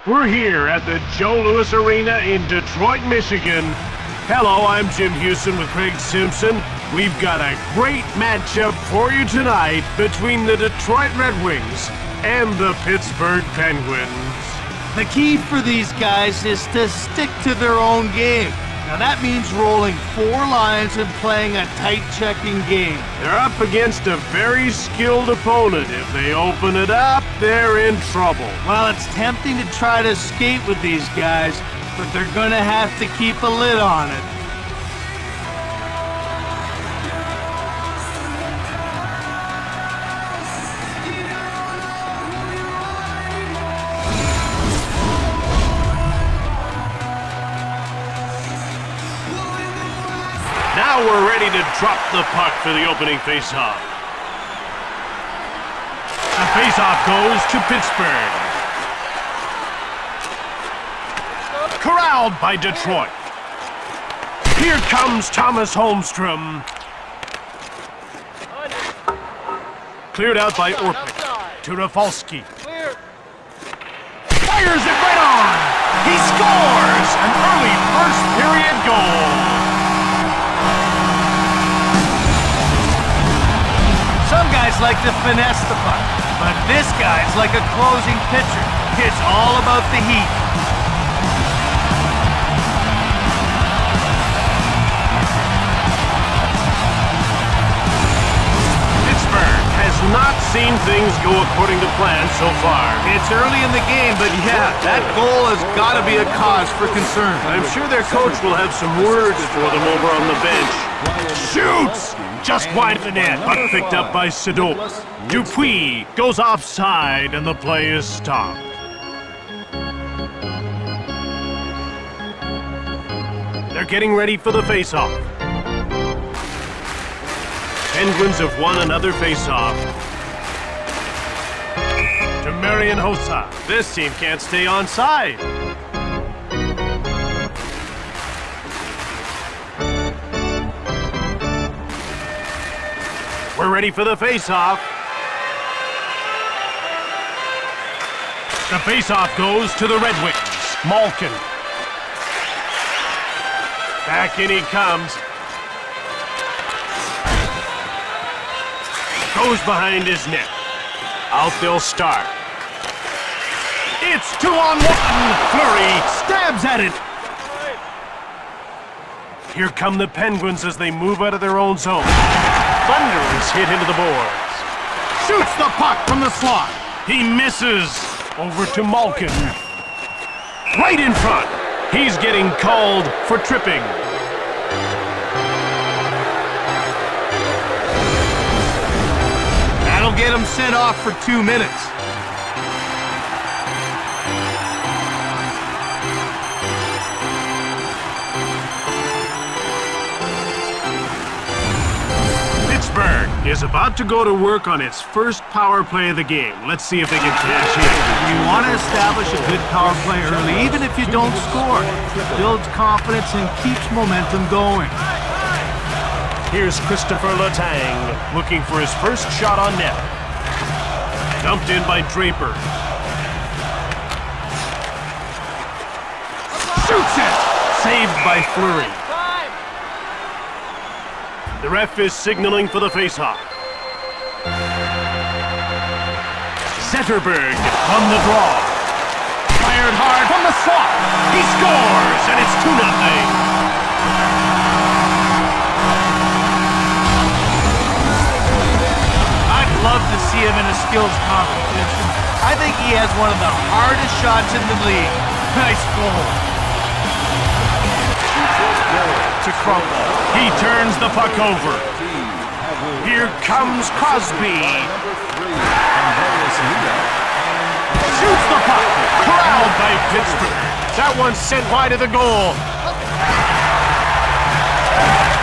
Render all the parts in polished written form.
We're here at the Joe Louis Arena in Detroit, Michigan. Hello, I'm Jim Houston with Craig Simpson. We've got a great matchup for you tonight between the Detroit Red Wings and the Pittsburgh Penguins. The key for these guys is to stick to their own game. Now that means rolling 4 lines and playing a tight checking game. They're up against a very skilled opponent. If they open it up, they're in trouble. Well, it's tempting to try to skate with these guys, but they're gonna have to keep a lid on it. Now we're ready to drop the puck for the opening faceoff. The faceoff goes to Pittsburgh. Corralled by Detroit. Here comes Thomas Holmstrom. Cleared out by Orpik to Rafalski. Fires it right on! He scores! An early first period goal. Some guys like to finesse the puck, but this guy's like a closing pitcher. It's all about the heat. Pittsburgh has not seen things go according to plan so far. It's early in the game, but yeah, that goal has got to be a cause for concern. I'm sure their coach will have some words for them over on the bench. Shoots! Just wide of the net, but picked up by Sado. Dupuis goes offside, and the play is stopped. They're getting ready for the face-off. Penguins have won another face-off. To Marian Hossa. This team can't stay onside. We're ready for the face-off. The face-off goes to the Red Wings. Malkin. Back in he comes. Goes behind his net. Out they'll start. It's 2-on-1. Fleury stabs at it. Here come the Penguins as they move out of their own zone. Thunderous hit into the boards. Shoots the puck from the slot. He misses. Over to Malkin. Right in front. He's getting called for tripping. That'll get him sent off for 2 minutes. Pittsburgh is about to go to work on its first power play of the game. Let's see if they can cash in. You want to establish a good power play early, even if you don't score. Builds confidence and keeps momentum going. Here's Christopher Letang looking for his first shot on net. Dumped in by Draper. Shoots it! Saved by Fleury. The ref is signaling for the faceoff. Zetterberg on the draw. Fired hard from the slot. He scores, and it's 2-0. I'd love to see him in a skills competition. I think he has one of the hardest shots in the league. Nice goal. To Crumble. He turns the puck over. Here comes Crosby. Shoots the puck. Corralled by Pittsburgh. That one's sent wide of the goal.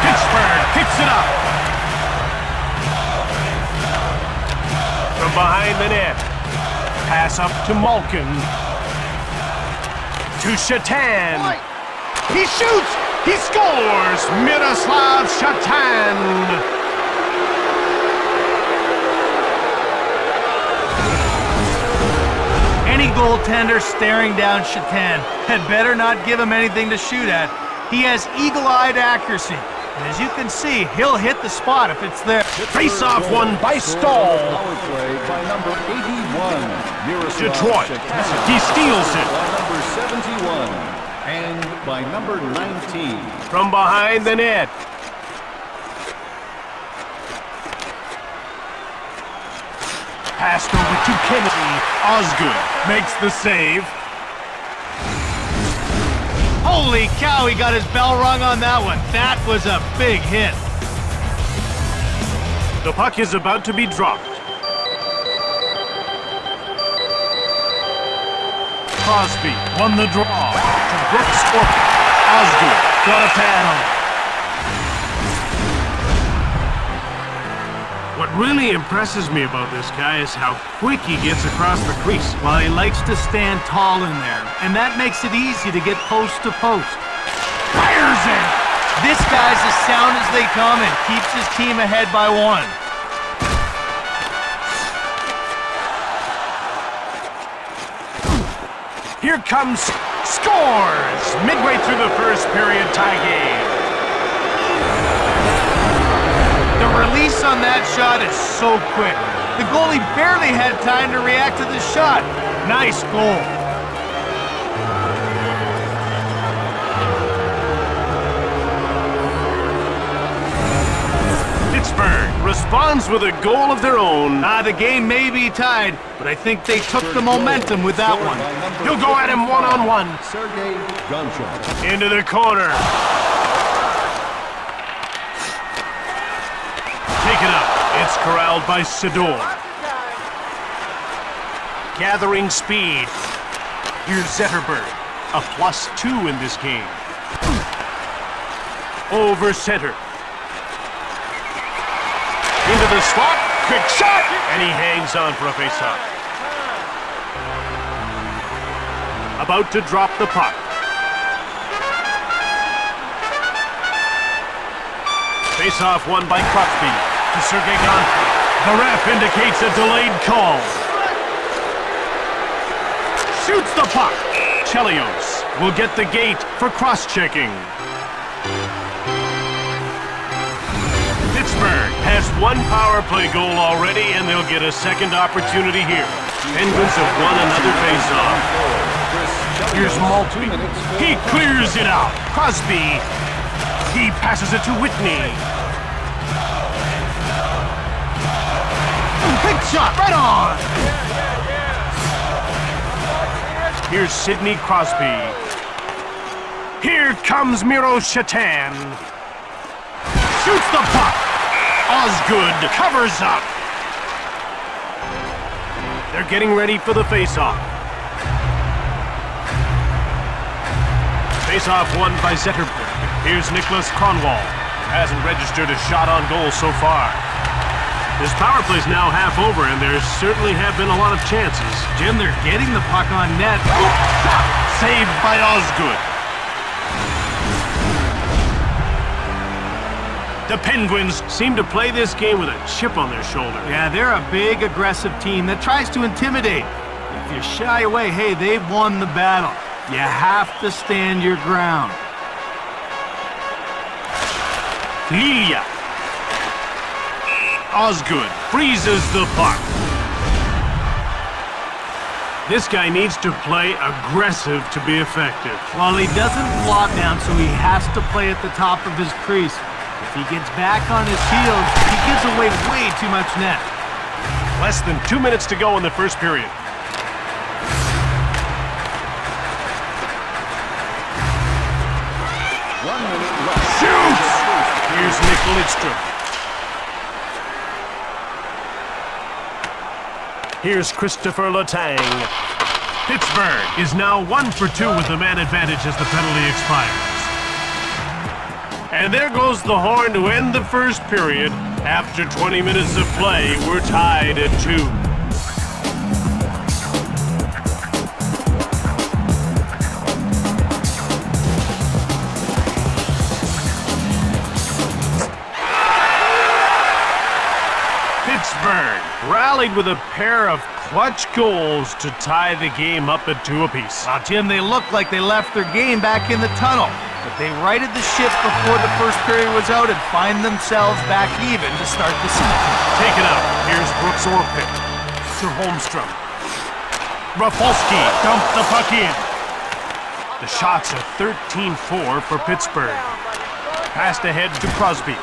Pittsburgh picks it behind the net. Pass up to Malkin. To Shatan. He shoots! He scores! Miroslav Shatan! Any goaltender staring down Shatan had better not give him anything to shoot at. He has eagle-eyed accuracy. And as you can see, he'll hit the spot if it's there. Face-off won by Stahl. Power play by number 81, Detroit. He steals it. By number 71 and by number 19. From behind the net. Passed over to Kennedy. Osgood makes the save. Holy cow, he got his bell rung on that one. That was a big hit. The puck is about to be dropped. Crosby won the draw. To Brooks Orpik. Osgood got a pad on it. What really impresses me about this guy is how quick he gets across the crease. Well, he likes to stand tall in there, and that makes it easy to get post to post. Fires it! This guy's as sound as they come and keeps his team ahead by one. Here comes scores! Midway through the first period, tie game. The release on that shot is so quick. The goalie barely had time to react to the shot. Nice goal. Pittsburgh responds with a goal of their own. The game may be tied, but I think they took the momentum with that one. He'll go at him one-on-one. Sergei Gonchar. Into the corner. Taken up. It's corralled by Sidor. Gathering speed. Here's Zetterberg. A +2 in this game. Over center. Into the slot. Quick shot! And he hangs on for a faceoff. About to drop the puck. Faceoff won by Crosby to Sergei Gonchar. The ref indicates a delayed call. Shoots the puck. Chelios will get the gate for cross-checking. Pittsburgh has one power play goal already, and they'll get a second opportunity here. Penguins have won another faceoff. Here's Maltby. He clears it out. Crosby. He passes it to Whitney. Big shot, right on! Here's Sidney Crosby. Here comes Miro Shatan. Shoots the puck. Osgood covers up. They're getting ready for the face-off. Face-off won by Zetterberg. Here's Nicholas Kronwall. Hasn't registered a shot on goal so far. This power play's now half over, and there certainly have been a lot of chances. Jim, they're getting the puck on net. Saved by Osgood. The Penguins seem to play this game with a chip on their shoulder. Yeah, they're a big, aggressive team that tries to intimidate. If you shy away, hey, they've won the battle. You have to stand your ground. Lilia. Osgood freezes the puck. This guy needs to play aggressive to be effective. Well, he doesn't flop down, so he has to play at the top of his crease. If he gets back on his heels, he gives away way too much net. Less than 2 minutes to go in the first period. 1 minute left. Shoots! Here's Nick Lidstrom. Here's Christopher Letang. Pittsburgh is now 1 for 2 with the man advantage as the penalty expires. And there goes the horn to end the first period. After 20 minutes of play, we're tied at 2. rallied with a pair of clutch goals to tie the game up at 2 apiece. Now, Jim, they looked like they left their game back in the tunnel, but they righted the ship before the first period was out and find themselves back even to start the season. Taken out. Here's Brooks Orpik to Holmstrom. Rafalski dumped the puck in. The shots are 13-4 for Pittsburgh. Passed ahead to Crosby.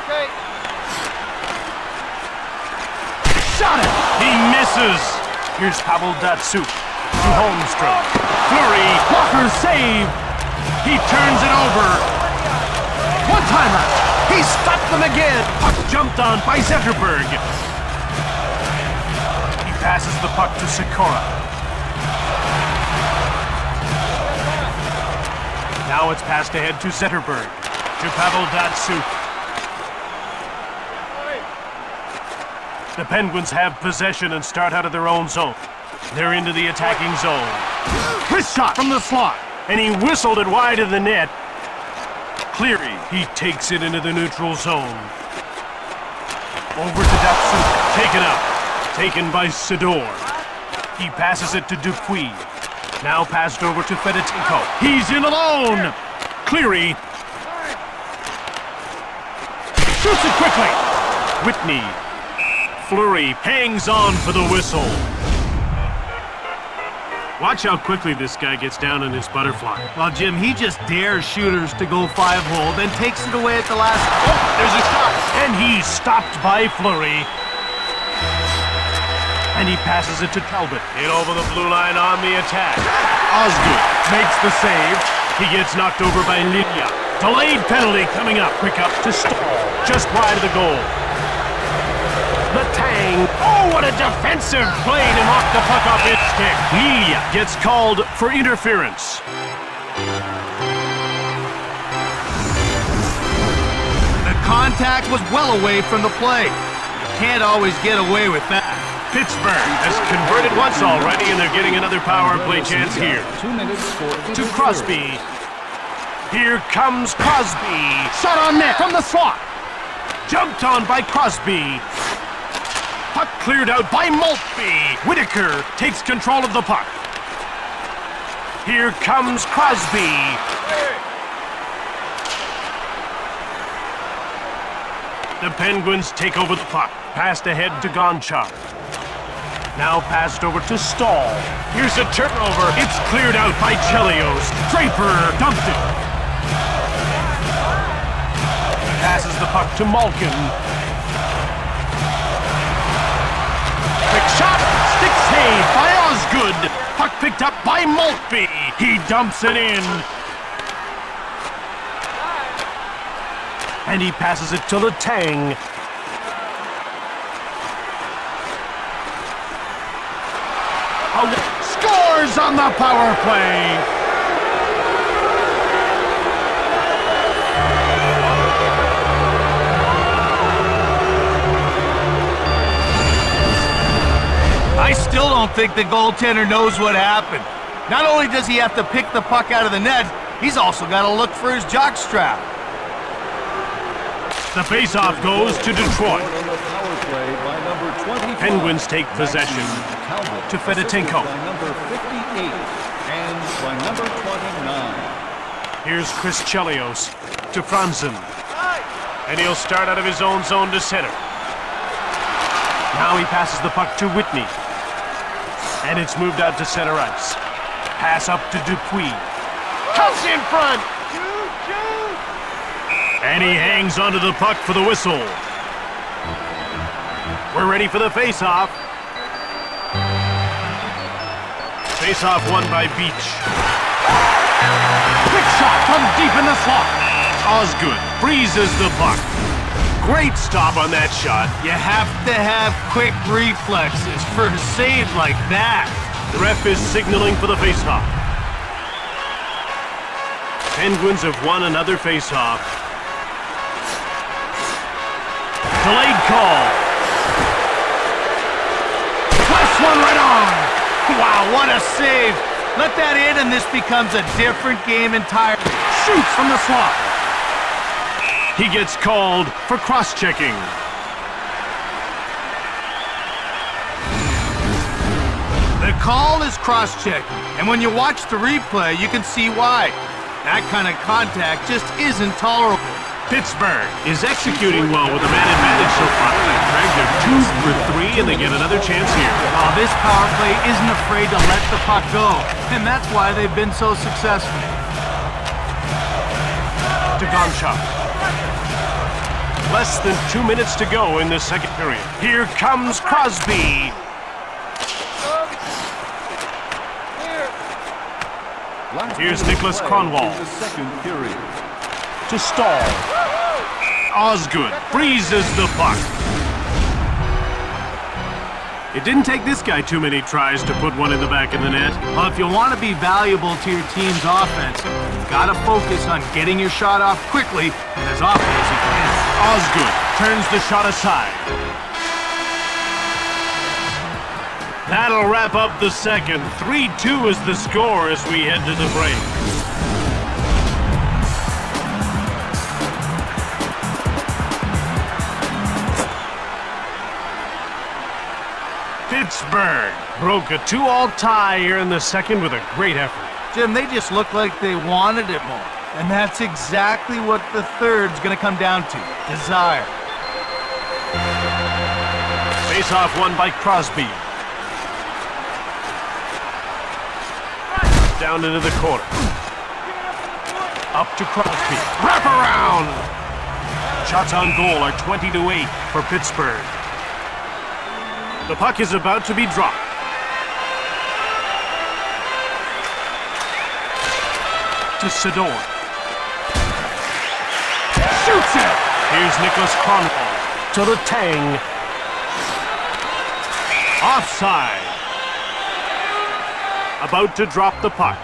Shot it! He misses! Here's Pavel Datsyuk to Holmstrom. Fleury, blocker save! He turns it over. One-timer! He stopped them again! Puck jumped on by Zetterberg. He passes the puck to Sikora. Now it's passed ahead to Zetterberg. To Pavel Datsyuk. The Penguins have possession and start out of their own zone. They're into the attacking zone. Wrist shot from the slot, and he whistled it wide of the net. Cleary, he takes it into the neutral zone. Over to Datsyuk, taken out. Taken by Sidor. He passes it to Dupuis. Now passed over to Fedotenko. He's in alone! Cleary. Shoots it quickly. Whitney. Fleury hangs on for the whistle. Watch how quickly this guy gets down in his butterfly. Well, Jim, he just dares shooters to go 5-hole, then takes it away at the last. Oh, there's a shot! And he's stopped by Fleury. And he passes it to Talbot. In over the blue line on the attack. Osgood makes the save. He gets knocked over by Lilia. Delayed penalty coming up. Quick up to Stahl. Just wide of the goal. The Tang. Oh, what a defensive play to knock the puck off its stick. Lilia gets called for interference. The contact was well away from the play. Can't always get away with that. Pittsburgh has converted once already, and they're getting another power play chance here. 2 minutes for To Crosby. Here comes Crosby. Shot on net from the slot. Jumped on by Crosby. Puck cleared out by Maltby. Whitaker takes control of the puck. Here comes Crosby. The Penguins take over the puck. Passed ahead to Gonchar. Now passed over to Stahl. Here's a turnover. It's cleared out by Chelios. Draper dumped it. Passes the puck to Malkin. Quick shot. Stick save by Osgood. Puck picked up by Maltby. He dumps it in. And he passes it to Letang. Scores on the power play. I still don't think the goaltender knows what happened. Not only does he have to pick the puck out of the net, he's also got to look for his jockstrap. The faceoff goes to Detroit. on the power play by number 25. Penguins take possession Talbot, to Fedotenko. by number 58 and by number 29. Here's Chris Chelios to Franzen. And he'll start out of his own zone to center. Now he passes the puck to Whitney. And it's moved out to center ice. Pass up to Dupuis. Comes in front! And he hangs onto the puck for the whistle. We're ready for the face-off. Face-off won by Beach. Quick shot from deep in the slot. Osgood freezes the puck. Great stop on that shot. You have to have quick reflexes for a save like that. The ref is signaling for the face-off. Penguins have won another face-off. Delayed call. Last one right on. Wow, what a save. Let that in and this becomes a different game entirely. Shoots from the slot. He gets called for cross-checking. call is cross-check, and when you watch the replay, you can see why. That kind of contact just isn't tolerable. Pittsburgh is executing well with a man advantage so far. Greg, they're 2 for 3, and they get another chance here. This power play isn't afraid to let the puck go, and that's why they've been so successful. To Gonchar. Less than 2 minutes to go in the second period. Here comes Crosby. Here's Nicholas Kronwall. The second period. To Stahl. Osgood freezes the puck. It didn't take this guy too many tries to put one in the back of the net. Well, if you want to be valuable to your team's offense, you've got to focus on getting your shot off quickly and as often as you can. Osgood turns the shot aside. That'll wrap up the second. 3-2 is the score as we head to the break. Pittsburgh broke a 2-all tie here in the second with a great effort. Jim, they just looked like they wanted it more. And that's exactly what the third's going to come down to. Desire. Face-off won by Crosby. Down into the corner. Up to Crosby. Wrap around! Shots on goal are 20-8 for Pittsburgh. The puck is about to be dropped. To Sedor. Shoots it! Here's Nicholas Kronwall to the Tang. Offside. About to drop the puck.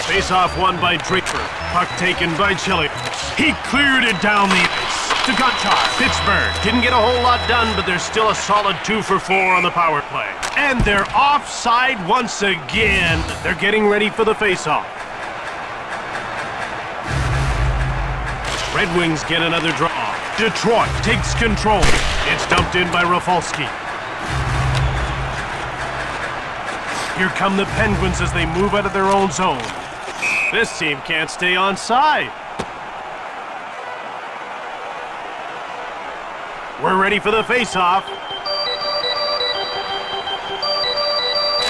Face-off won by Draper. Puck taken by Chili. He cleared it down the ice. To Gonchar. Pittsburgh didn't get a whole lot done, but they're still a solid 2 for 4 on the power play. And they're offside once again. They're getting ready for the face-off. Red Wings get another draw. Detroit takes control. It's dumped in by Rafalski. Here come the Penguins as they move out of their own zone. This team can't stay on side. We're ready for the face-off.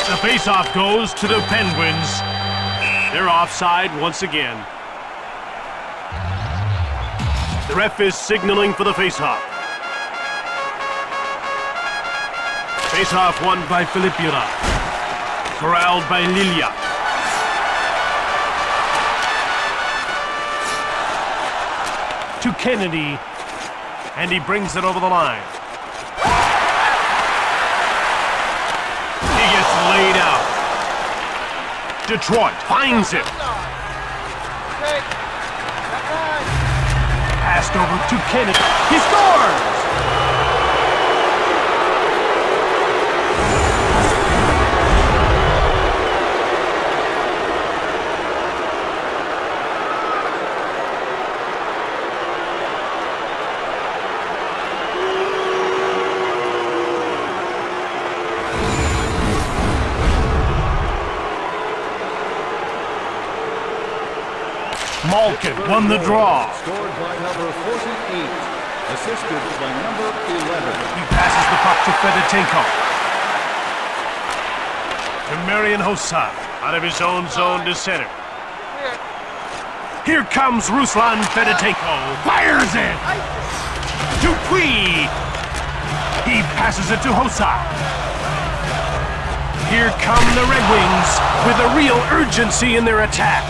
The face-off goes to the Penguins. They're offside once again. The ref is signaling for the face-off. Face-off won by Filippiera. Corralled by Lilia. To Kennedy. And he brings it over the line. He gets laid out. Detroit finds it. Passed over to Kennedy. He scores! Malkin won the draw. Scored by number 48. Assisted by number 11. He passes the puck to Fedotenko. To Marian Hossa. Out of his own zone to center. Here comes Ruslan Fedotenko. Fires it! Dupuis. He passes it to Hossa. Here come the Red Wings with a real urgency in their attack.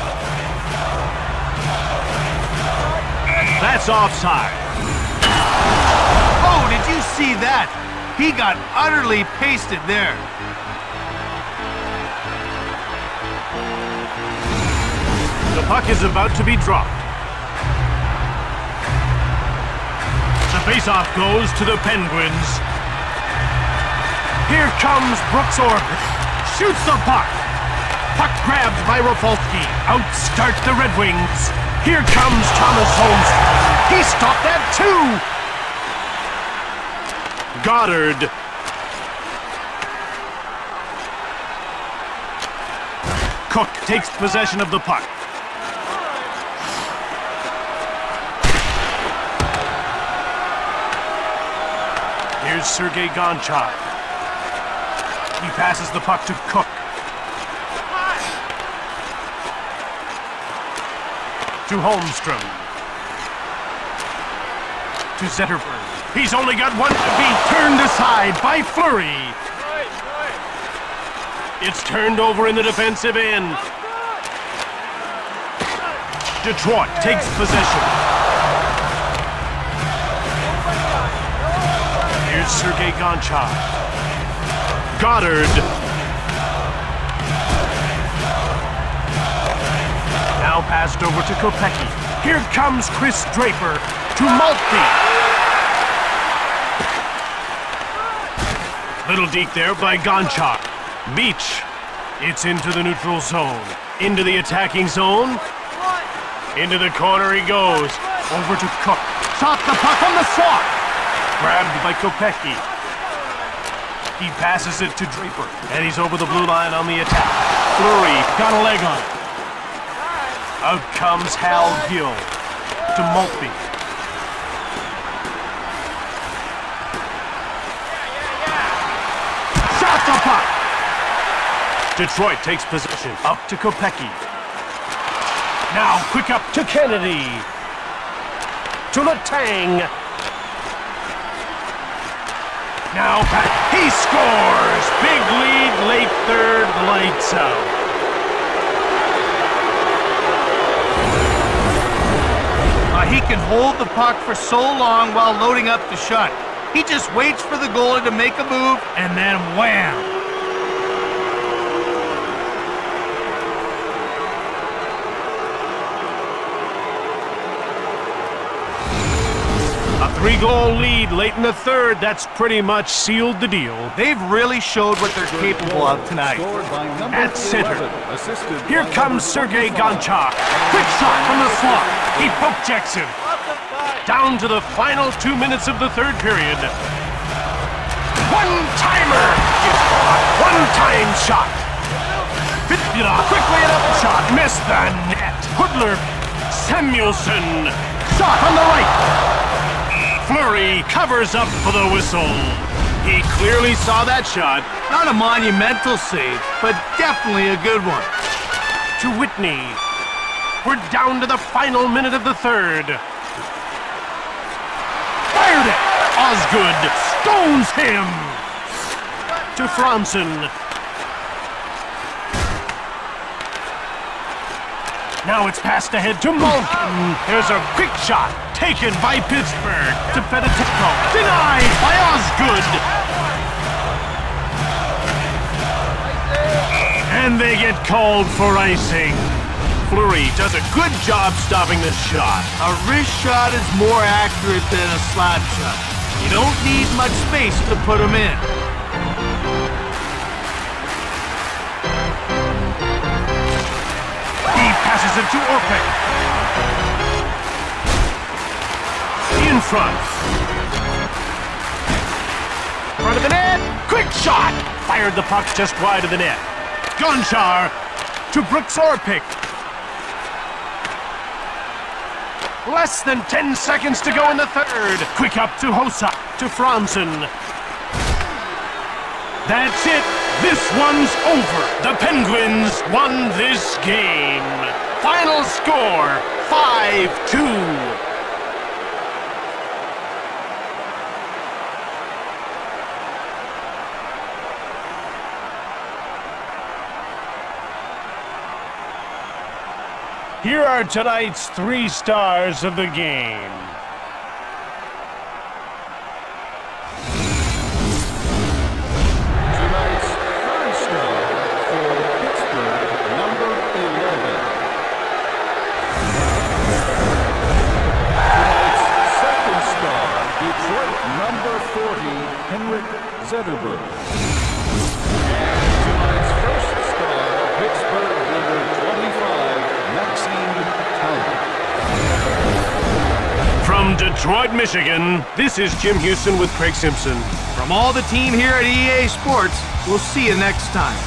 That's offside. Oh, did you see that? He got utterly pasted there. The puck is about to be dropped. The faceoff goes to the Penguins. Here comes Brooks Orban. Shoots the puck. Puck grabbed by Rafalski. Outstart the Red Wings. Here comes Thomas Holmes. He stopped that too. Goddard. Cook takes possession of the puck. Here's Sergei Gonchar. He passes the puck to Cook. To Holmstrom. To Zetterberg. He's only got one to beat. Turned aside by Fleury. It's turned over in the defensive end. Detroit takes possession. Here's Sergei Gonchar. Goddard. Now passed over to Kopecky. Here comes Chris Draper to Maltby. Little deke there by Gonchar. Beach. It's into the neutral zone. Into the attacking zone. Into the corner he goes. Over to Cook. Shot the puck on the slot. Grabbed by Kopecky. He passes it to Draper. And he's over the blue line on the attack. Fleury got a leg on it. Out comes Hal Gill to Maltby. Shot the puck. Detroit takes possession. Up to Kopecky. Now quick up to Kennedy. To Letang. Now back. He scores. Big lead, late third, lights out. He can hold the puck for so long while loading up the shot. He just waits for the goalie to make a move, and then wham! A 3-goal lead late in the third. That's pretty much sealed the deal. They've really showed what they're capable of tonight. At center. Here comes Sergei Gonchar. Quick shot from the slot. He poke checks him. Down to the final 2 minutes of the third period. One-timer! One-time shot. Fitbula quickly another shot. Missed the net. Hudler. Samuelson. Shot on the right. Fleury covers up for the whistle. He clearly saw that shot. Not a monumental save, but definitely a good one. To Whitney. We're down to the final minute of the third. Fired it! Osgood stones him! To Franson. Now it's passed ahead to Malkin. There's a quick shot taken by Pittsburgh to Fedotko. Denied by Osgood. And they get called for icing. Fleury does a good job stopping the shot. A wrist shot is more accurate than a slap shot. You don't need much space to put them in. He passes it to Orpik. In front. Front of the net. Quick shot. Fired the puck just wide of the net. Gonchar to Brooks Orpik. Less than 10 seconds to go in the third. Quick up to Hossa, to Franson. That's it. This one's over. The Penguins won this game. Final score, 5-2. Here are tonight's 3 stars of the game. Tonight's first star for Pittsburgh, number 11. Tonight's second star, Detroit, number 40, Henrik Zetterberg. And tonight's first star, Pittsburgh, number 25, From Detroit, Michigan, this is Jim Houston with Craig Simpson. From all the team here at EA Sports, we'll see you next time.